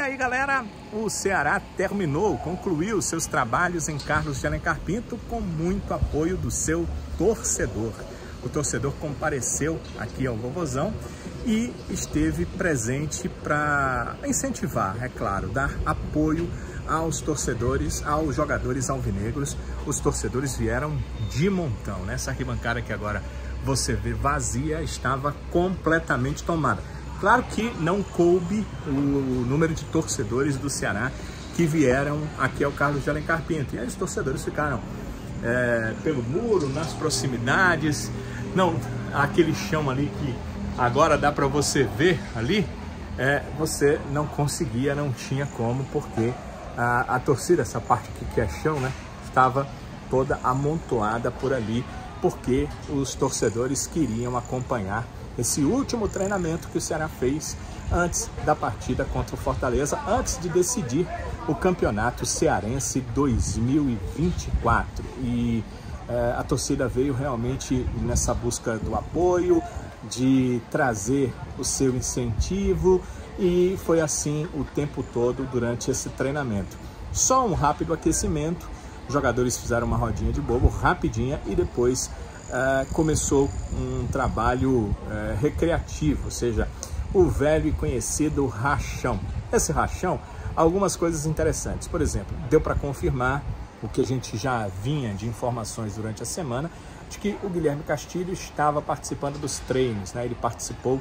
E aí, galera, o Ceará concluiu seus trabalhos em Carlos de Alencar Pinto com muito apoio do seu torcedor. O torcedor compareceu aqui ao Vovozão e esteve presente para incentivar, é claro, dar apoio aos torcedores, aos jogadores alvinegros. Os torcedores vieram de montão, né? Essa arquibancada que agora você vê vazia estava completamente tomada. Claro que não coube o número de torcedores do Ceará que vieram aqui ao Carlos de Alencar Pinto. E aí os torcedores ficaram pelo muro, nas proximidades. Não, aquele chão ali que agora dá para você ver ali, você não conseguia, não tinha como, porque a torcida, essa parte aqui que é chão, né, estava toda amontoada por ali, porque os torcedores queriam acompanhar esse último treinamento que o Ceará fez antes da partida contra o Fortaleza, antes de decidir o Campeonato Cearense 2024. E a torcida veio realmente nessa busca do apoio, de trazer o seu incentivo, e foi assim o tempo todo durante esse treinamento. Só um rápido aquecimento, os jogadores fizeram uma rodinha de bobo rapidinha e depois começou um trabalho recreativo, ou seja, o velho e conhecido rachão. Esse rachão, algumas coisas interessantes. Por exemplo, deu para confirmar o que a gente já vinha de informações durante a semana, de que o Guilherme Castilho estava participando dos treinos, né? Ele participou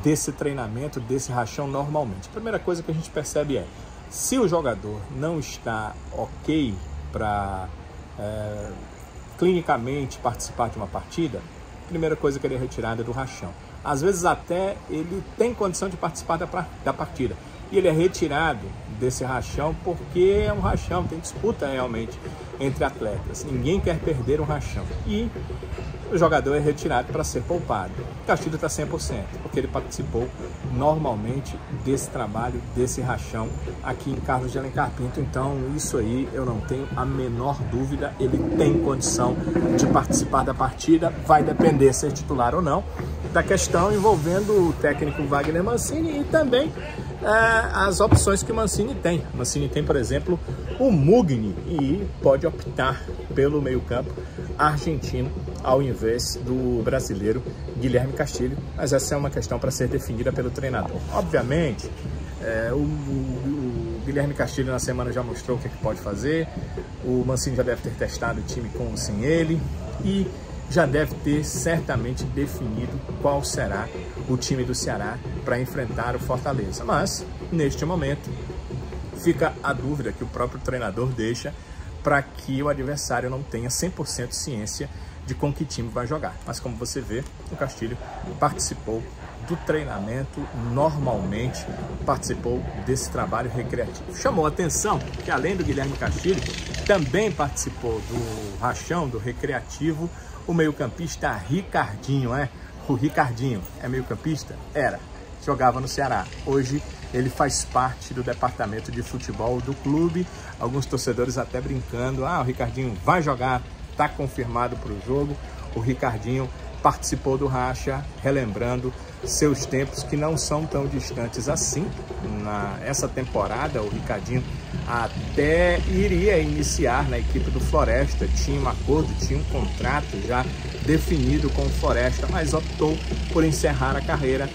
desse treinamento, desse rachão normalmente. A primeira coisa que a gente percebe se o jogador não está ok para clinicamente participar de uma partida, a primeira coisa que ele é retirado do rachão. Às vezes até ele tem condição de participar da partida, e ele é retirado desse rachão porque é um rachão, tem disputa realmente entre atletas, ninguém quer perder um rachão, e o jogador é retirado para ser poupado. O Castilho está 100%, porque ele participou normalmente desse trabalho, desse rachão aqui em Carlos de Alencar Pinto. Então isso aí eu não tenho a menor dúvida, ele tem condição de participar da partida. Vai depender ser titular ou não da questão envolvendo o técnico Wagner Mancini e também as opções que o Mancini tem. O Mancini tem, por exemplo, o Mugni, e pode optar pelo meio-campo argentino ao invés do brasileiro Guilherme Castilho, mas essa é uma questão para ser definida pelo treinador. Obviamente, o Guilherme Castilho na semana já mostrou o que pode fazer, o Mancini já deve ter testado o time com ou sem ele, e já deve ter certamente definido qual será o time do Ceará para enfrentar o Fortaleza. Mas, neste momento, fica a dúvida que o próprio treinador deixa para que o adversário não tenha 100% ciência de com que time vai jogar. Mas, como você vê, o Castilho participou do treinamento normalmente, participou desse trabalho recreativo. Chamou a atenção que, além do Guilherme Castilho, também participou do rachão, do recreativo, o meio-campista Ricardinho, O Ricardinho é meio-campista? Era. Jogava no Ceará. Hoje ele faz parte do departamento de futebol do clube. Alguns torcedores até brincando, o Ricardinho vai jogar, está confirmado para o jogo. O Ricardinho participou do racha, relembrando seus tempos que não são tão distantes assim. Essa temporada, o Ricardinho até iria iniciar na equipe do Floresta, tinha um acordo, tinha um contrato já definido com o Floresta, mas optou por encerrar a carreira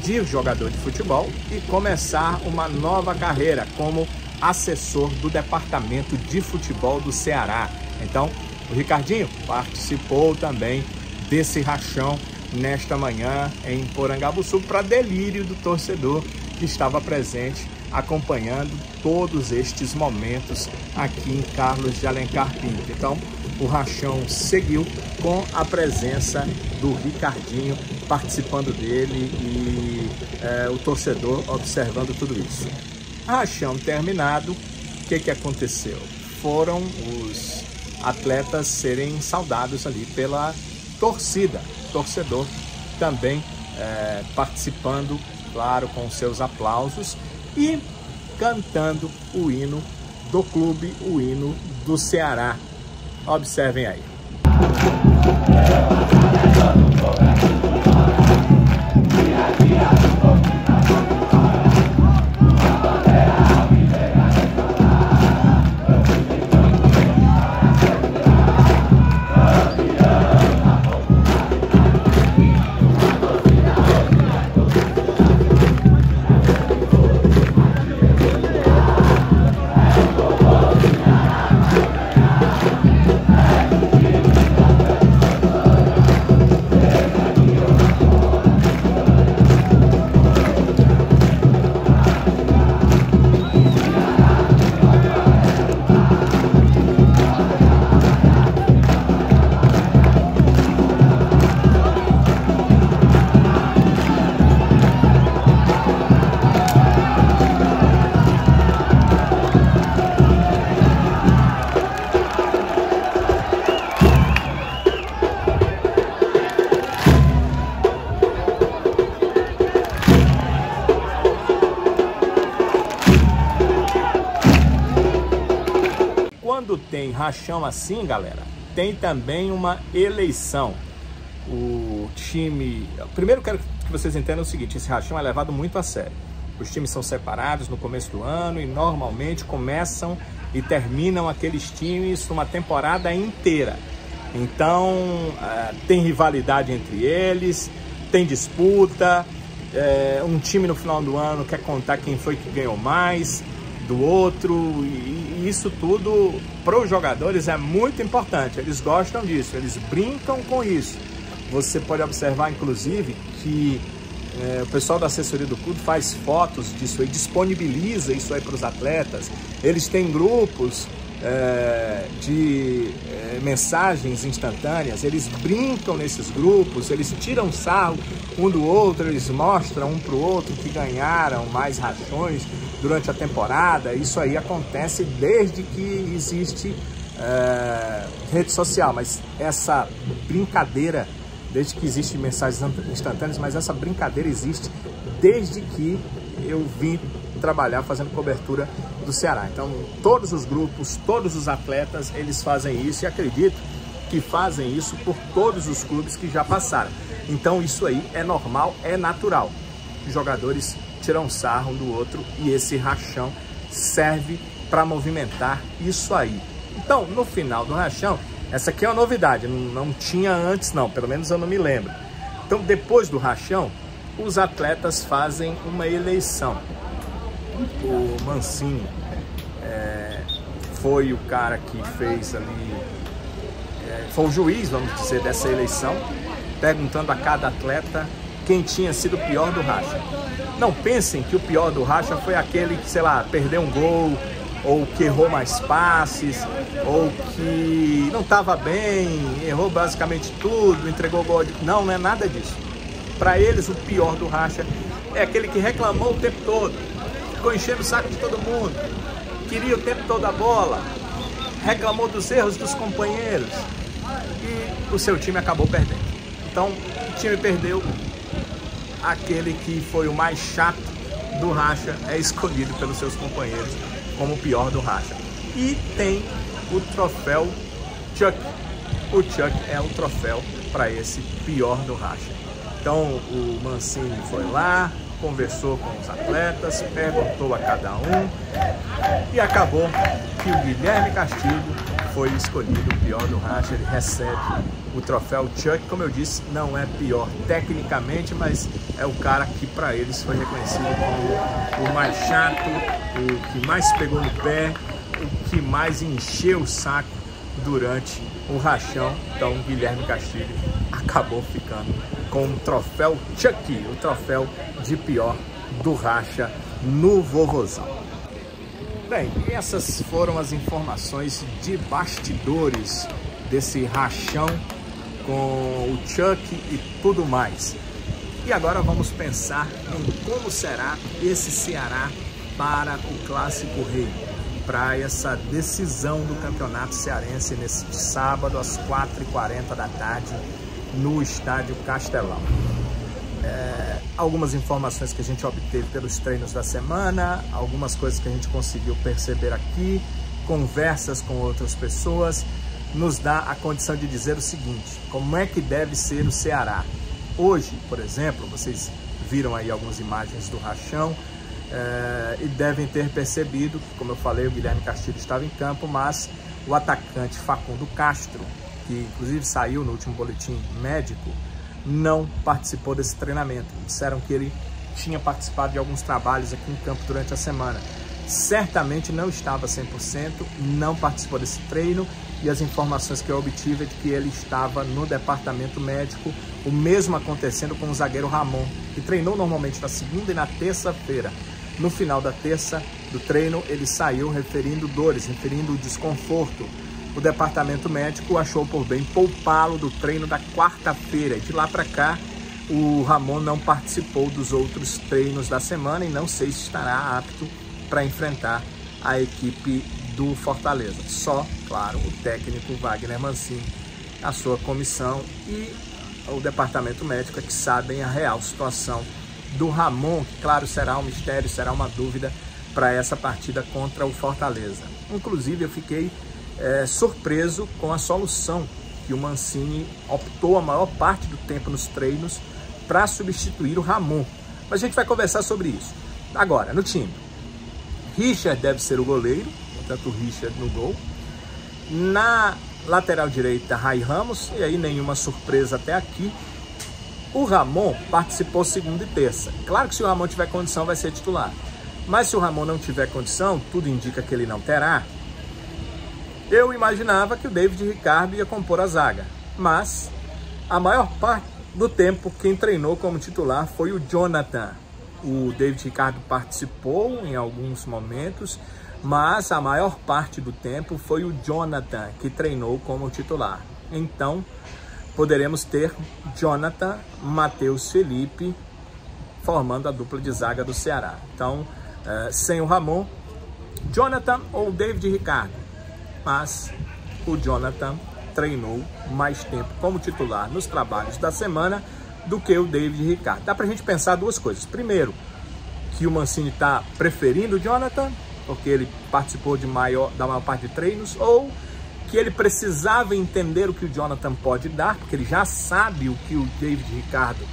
de jogador de futebol e começar uma nova carreira como assessor do departamento de futebol do Ceará. Então, o Ricardinho participou também desse rachão nesta manhã em Porangabuçu, para delírio do torcedor que estava presente acompanhando todos estes momentos aqui em Carlos de Alencar Pinto. Então, o rachão seguiu com a presença do Ricardinho participando dele e o torcedor observando tudo isso. Rachão terminado, o que aconteceu? Foram os atletas serem saudados ali pela torcida, torcedor também participando, claro, com seus aplausos e cantando o hino do clube, o hino do Ceará. Observem aí. quando tem rachão assim, galera, tem também uma eleição. O time... Primeiro, quero que vocês entendam o seguinte, esse rachão é levado muito a sério. Os times são separados no começo do ano e normalmente começam e terminam aqueles times uma temporada inteira. Então, tem rivalidade entre eles, tem disputa, um time no final do ano quer contar quem foi que ganhou mais do outro, e isso tudo para os jogadores é muito importante, eles gostam disso, eles brincam com isso. Você pode observar, inclusive, que o pessoal da assessoria do clube faz fotos disso aí, disponibiliza isso aí para os atletas. Eles têm grupos de mensagens instantâneas, eles brincam nesses grupos, eles tiram sarro um do outro, eles mostram um para o outro que ganharam mais rachões durante a temporada. Isso aí acontece desde que existe rede social, mas essa brincadeira, desde que existem mensagens instantâneas, mas essa brincadeira existe desde que eu vim trabalhar fazendo cobertura do Ceará. Então, todos os grupos, todos os atletas, eles fazem isso, e acredito que fazem isso por todos os clubes que já passaram. Então, isso aí é normal, é natural. Os jogadores tiram sarro um do outro e esse rachão serve para movimentar isso aí. Então, no final do rachão, essa aqui é uma novidade, não tinha antes não, pelo menos eu não me lembro. Então, depois do rachão, os atletas fazem uma eleição. O Mancini foi o cara que fez ali, foi o juiz, vamos dizer, dessa eleição, perguntando a cada atleta quem tinha sido o pior do racha. Não pensem que o pior do racha foi aquele que, sei lá, perdeu um gol, ou que errou mais passes, ou que não estava bem, errou basicamente tudo, entregou gol. Não, não é nada disso. Para eles, o pior do racha é aquele que reclamou o tempo todo, ficou enchendo o saco de todo mundo, queria o tempo todo a bola, reclamou dos erros dos companheiros e o seu time acabou perdendo. Então, o time perdeu, aquele que foi o mais chato do racha é escolhido pelos seus companheiros como o pior do racha. E tem o troféu Chuck. O Chuck é o troféu para esse pior do racha. Então, o Mancini foi lá, conversou com os atletas, perguntou a cada um e acabou que o Guilherme Castilho foi escolhido o pior do racha. Ele recebe o troféu Chuck, como eu disse, não é pior tecnicamente, mas é o cara que para eles foi reconhecido como o mais chato, o que mais pegou no pé, o que mais encheu o saco durante o rachão. Então, Guilherme Castilho acabou ficando com o troféu Chuck, o troféu de pior do racha no Vovozão. Bem, essas foram as informações de bastidores desse rachão com o Chuck e tudo mais. E agora vamos pensar em como será esse Ceará para o Clássico Rei, para essa decisão do Campeonato Cearense nesse sábado às 4h40 da tarde no Estádio Castelão. Algumas informações que a gente obteve pelos treinos da semana, algumas coisas que a gente conseguiu perceber aqui, conversas com outras pessoas, nos dá a condição de dizer o seguinte: como é que deve ser o Ceará? Hoje, por exemplo, vocês viram aí algumas imagens do rachão e devem ter percebido que, como eu falei, o Guilherme Castilho estava em campo, mas o atacante Facundo Castro, que inclusive saiu no último boletim médico, não participou desse treinamento. Disseram que ele tinha participado de alguns trabalhos aqui em campo durante a semana. Certamente não estava 100%, não participou desse treino, e as informações que eu obtive é de que ele estava no departamento médico, o mesmo acontecendo com o zagueiro Ramon, que treinou normalmente na segunda e na terça-feira. No final da terça do treino, ele saiu referindo dores, referindo desconforto. O departamento médico achou por bem poupá-lo do treino da quarta-feira. De lá para cá, o Ramon não participou dos outros treinos da semana e não sei se estará apto para enfrentar a equipe do Fortaleza. Só, claro, o técnico Wagner Mancini, a sua comissão e o departamento médico é que sabem a real situação do Ramon, que, claro, será um mistério, será uma dúvida para essa partida contra o Fortaleza. Inclusive, eu fiquei surpreso com a solução que o Mancini optou a maior parte do tempo nos treinos para substituir o Ramon. Mas a gente vai conversar sobre isso. Agora, no time, Richard deve ser o goleiro, portanto o Richard no gol. Na lateral direita, Ray Ramos, e aí nenhuma surpresa até aqui. O Ramon participou segunda e terça. Claro que se o Ramon tiver condição vai ser titular. Mas se o Ramon não tiver condição, tudo indica que ele não terá. Eu imaginava que o David Ricardo ia compor a zaga. Mas a maior parte do tempo quem treinou como titular foi o Jonathan. O David Ricardo participou em alguns momentos, mas a maior parte do tempo foi o Jonathan que treinou como titular. Então, poderemos ter Jonathan, Matheus Felipe formando a dupla de zaga do Ceará. Então, sem o Ramon, Jonathan ou David Ricardo. Mas o Jonathan treinou mais tempo como titular nos trabalhos da semana do que o David Ricardo. Dá pra gente pensar duas coisas. Primeiro, que o Mancini está preferindo o Jonathan, porque ele participou da maior parte de treinos, ou que ele precisava entender o que o Jonathan pode dar, porque ele já sabe o que o David Ricardo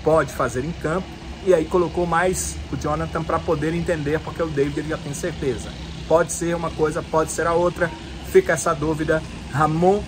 pode fazer em campo, e aí colocou mais o Jonathan para poder entender, porque o David ele já tem certeza. Pode ser uma coisa, pode ser a outra, fica essa dúvida. Ramon,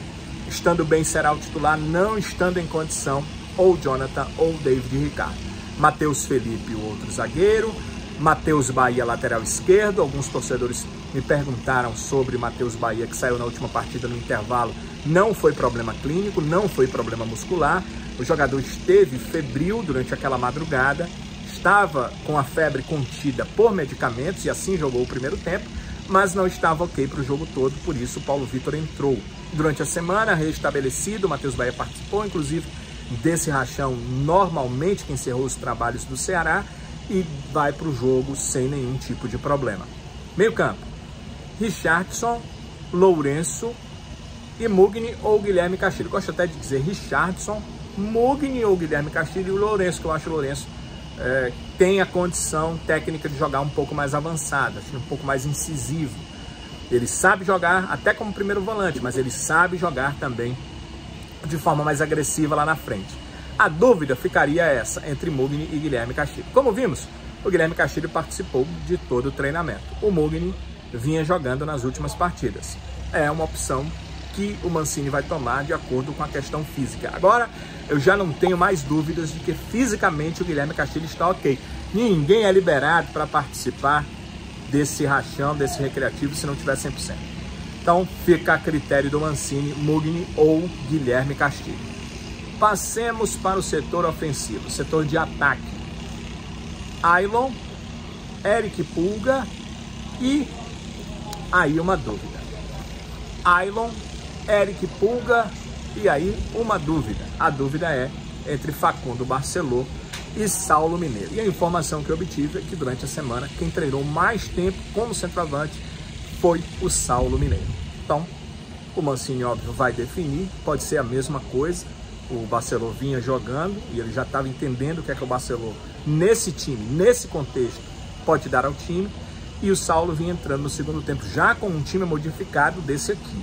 estando bem, será o titular, não estando em condição, ou Jonathan ou David Ricardo. Matheus Felipe, o outro zagueiro. Matheus Bahia, lateral esquerdo. Alguns torcedores me perguntaram sobre Matheus Bahia, que saiu na última partida no intervalo. Não foi problema clínico, não foi problema muscular. O jogador esteve febril durante aquela madrugada, estava com a febre contida por medicamentos e assim jogou o primeiro tempo, mas não estava ok para o jogo todo, por isso o Paulo Vitor entrou. Durante a semana, restabelecido, o Matheus Bahia participou, inclusive, desse rachão normalmente que encerrou os trabalhos do Ceará e vai para o jogo sem nenhum tipo de problema. Meio campo, Richardson, Lourenço e Mugni ou Guilherme Castilho. Gosto até de dizer Richardson, Mugni ou Guilherme Castilho e o Lourenço, que eu acho o Lourenço tem a condição técnica de jogar um pouco mais avançada, um pouco mais incisivo. Ele sabe jogar até como primeiro volante, mas ele sabe jogar também de forma mais agressiva lá na frente. A dúvida ficaria essa, entre Mugni e Guilherme Castilho. Como vimos, o Guilherme Castilho participou de todo o treinamento. O Mugni vinha jogando nas últimas partidas. É uma opção que o Mancini vai tomar de acordo com a questão física. Agora, eu já não tenho mais dúvidas de que fisicamente o Guilherme Castilho está ok. Ninguém é liberado para participar desse rachão, desse recreativo, se não tiver 100%. Então, fica a critério do Mancini, Mugni ou Guilherme Castilho. Passemos para o setor ofensivo, setor de ataque. Ailon, Eric Pulga e aí uma dúvida. Ailon, Eric Pulga e aí uma dúvida. A dúvida é entre Facundo Barceló e Saulo Mineiro. E a informação que eu obtive é que durante a semana quem treinou mais tempo como centroavante foi o Saulo Mineiro. Então, o Mancini, óbvio, vai definir. Pode ser a mesma coisa. O Barceló vinha jogando e ele já estava entendendo o que é que o Barceló, nesse time, nesse contexto, pode dar ao time. E o Saulo vinha entrando no segundo tempo já com um time modificado desse aqui.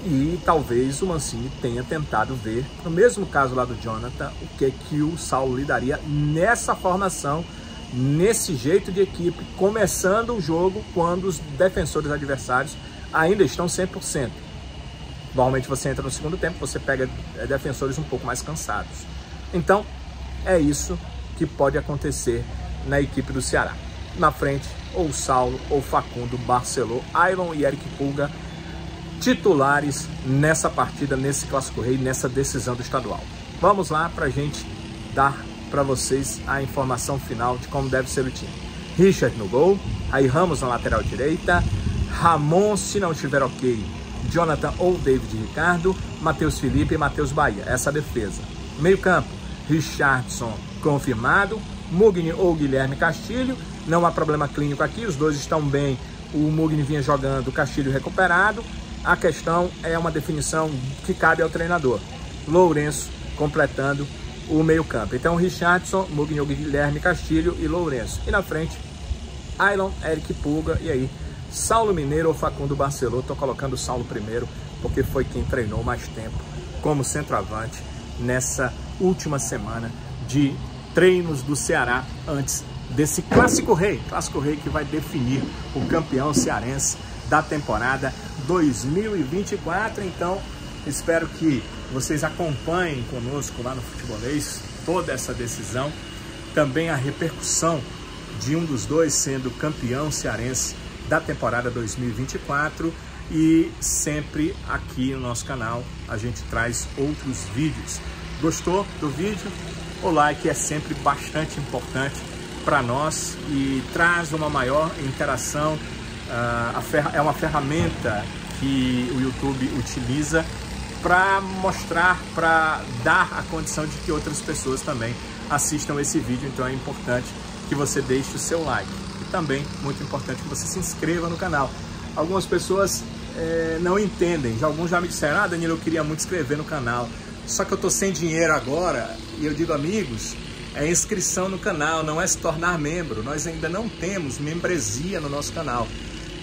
E talvez o Mancini tenha tentado ver, no mesmo caso lá do Jonathan, o que o Saulo lidaria nessa formação, nesse jeito de equipe, começando o jogo quando os defensores adversários ainda estão 100%. Normalmente você entra no segundo tempo, você pega defensores um pouco mais cansados. Então, é isso que pode acontecer na equipe do Ceará. Na frente, ou Saulo, ou Facundo, Barceló, Ailon e Eric Pulga, titulares nessa partida, nesse Clássico Rei, nessa decisão do estadual. Vamos lá para a gente dar para vocês a informação final de como deve ser o time. Richard no gol, aí Ramos na lateral direita, Ramon, se não estiver ok, Jonathan ou David Ricardo, Matheus Felipe e Matheus Bahia. Essa defesa. Meio campo, Richardson confirmado, Mugni ou Guilherme Castilho. Não há problema clínico aqui, os dois estão bem. O Mugni vinha jogando, o Castilho recuperado. A questão é uma definição que cabe ao treinador. Lourenço completando o meio campo. Então, Richardson, Mugni ou Guilherme Castilho e Lourenço. E na frente, Ailon, Eric Pulga e aí Saulo Mineiro ou Facundo Barceló. Estou colocando o Saulo primeiro, porque foi quem treinou mais tempo como centroavante nessa última semana de treinos do Ceará antes desse Clássico Rei que vai definir o campeão cearense da temporada 2024. Então, espero que vocês acompanhem conosco lá no Futebolês toda essa decisão, também a repercussão de um dos dois sendo campeão cearense da temporada 2024, e sempre aqui no nosso canal a gente traz outros vídeos. Gostou do vídeo? O like é sempre bastante importante para nós e traz uma maior interação. É uma ferramenta que o YouTube utiliza para mostrar, para dar a condição de que outras pessoas também assistam esse vídeo. Então é importante que você deixe o seu like e também muito importante que você se inscreva no canal. Algumas pessoas não entendem, alguns já me disseram: Danilo, eu queria muito inscrever no canal, só que eu tô sem dinheiro agora. E eu digo, amigos, é inscrição no canal, não é se tornar membro. Nós ainda não temos membresia no nosso canal.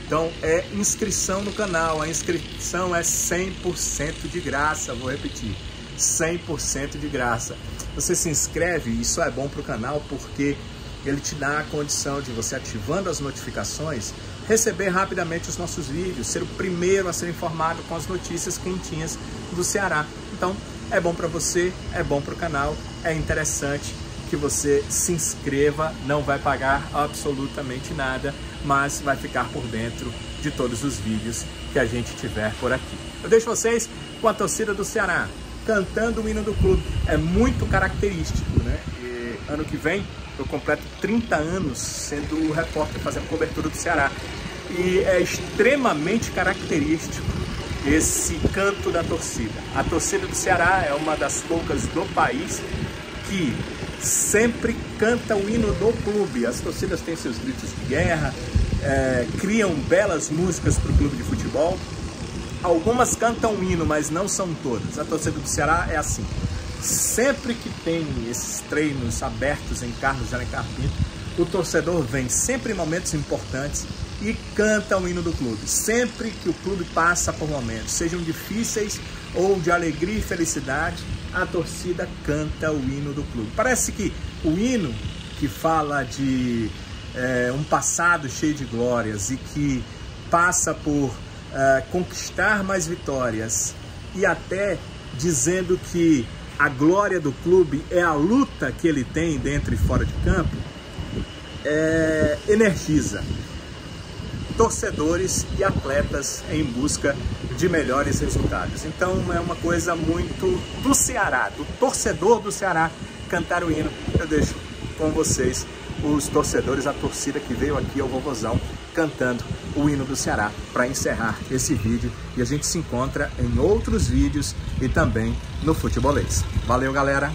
Então é inscrição no canal. A inscrição é 100% de graça, vou repetir, 100% de graça. Você se inscreve, isso é bom para o canal, porque ele te dá a condição de você, ativando as notificações, receber rapidamente os nossos vídeos, ser o primeiro a ser informado com as notícias quentinhas do Ceará. Então é bom para você, é bom para o canal, é interessante que você se inscreva, não vai pagar absolutamente nada, mas vai ficar por dentro de todos os vídeos que a gente tiver por aqui. Eu deixo vocês com a torcida do Ceará cantando o hino do clube. É muito característico, né? E ano que vem eu completo 30 anos sendo o repórter fazendo cobertura do Ceará, e é extremamente característico esse canto da torcida. A torcida do Ceará é uma das poucas do país que sempre canta o hino do clube. As torcidas têm seus gritos de guerra, criam belas músicas para o clube de futebol. Algumas cantam o hino, mas não são todas. A torcida do Ceará é assim. Sempre que tem esses treinos abertos em Carlos de Alencar Pinto, o torcedor vem sempre em momentos importantes e canta o hino do clube. Sempre que o clube passa por momentos, sejam difíceis ou de alegria e felicidade, a torcida canta o hino do clube. Parece que o hino que fala de um passado cheio de glórias e que passa por conquistar mais vitórias, e até dizendo que a glória do clube é a luta que ele tem dentro e fora de campo, energiza torcedores e atletas em busca de melhores resultados. Então é uma coisa muito do Ceará, do torcedor do Ceará cantar o hino. Eu deixo com vocês os torcedores, a torcida que veio aqui ao Vovozão cantando o hino do Ceará para encerrar esse vídeo, e a gente se encontra em outros vídeos e também no Futebolês. Valeu, galera!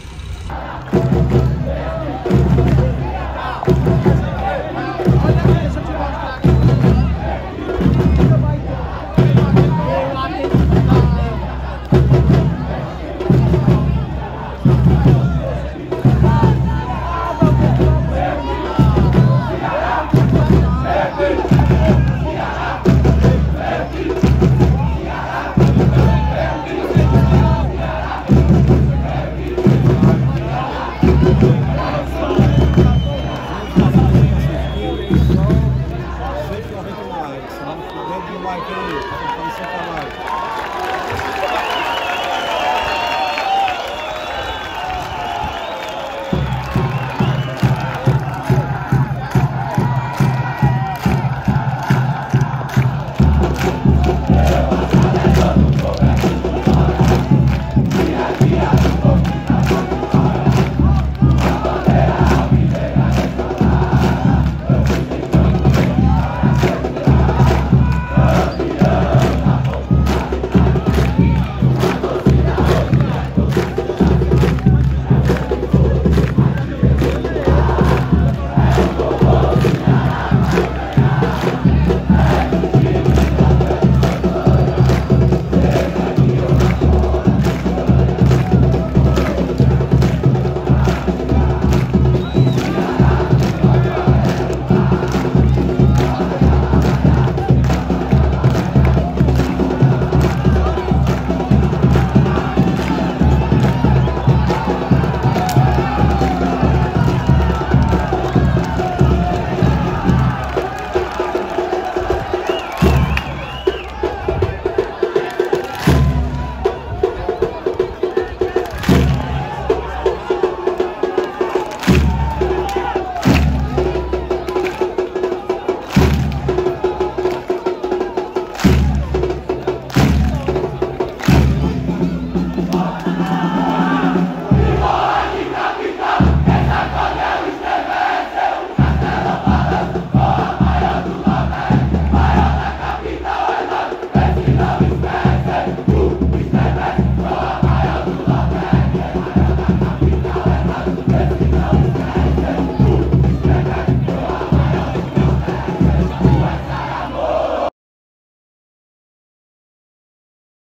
Dentro do like aí,